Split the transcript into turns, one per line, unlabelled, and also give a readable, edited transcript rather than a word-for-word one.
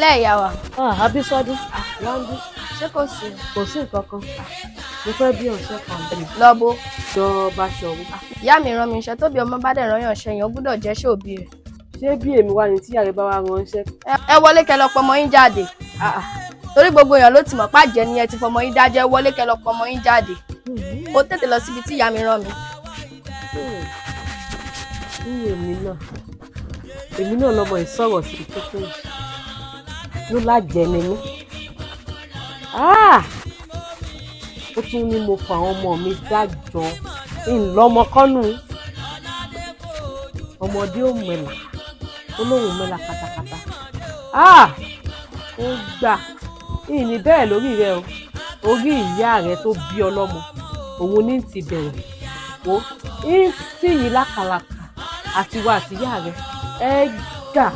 kálẹ̀ ìyá wa.
Abísọ́dún Wáńdí
Ṣé kò sí?
kò sí nǹkan kan mo fẹ́ bí ọ̀sẹ̀ kan bí
Lọ́bó.
jọ Báṣọ̀run.
Ìyá mi rán mi iṣẹ́ tóbi ọmọ bá dẹ̀ rányàn ṣẹ́ yẹn ó gbúdọ̀ jẹ́ ṣé òbí rẹ̀.
Ṣé bí èmi wá ní tíyàrá bá wá ránṣẹ́?
Ẹ wọlé kẹ́ lọ pọmọ yín jáde. Torí gbogbo èèyàn ló ti mọ̀ pàjẹ́ ni ẹ ti fọmọ yín dájẹ́, wọlé kẹ́ lọ pọmọ yín jáde. Mo tètè lọ síbi tí ìyá mi rán mi.
Èmi náà lọmọ ìsọ̀rọ̀ sí kókó yìí ló lájẹ ni mí. Ó tún ní mo fà àwọn ọmọ mi dájọ́ ńlọmọkọ́nù ọmọdé ò mẹ́la olóhùn mẹ́la katakata. Ó gbà ìní bẹ́ẹ̀ lórí rẹ o, orí ìyá rẹ tó bí ọlọ́mọ òun ní ti bẹ̀rẹ̀ o ń sì yí lákàlàkà àtiwá àtìyá rẹ ẹ gbà.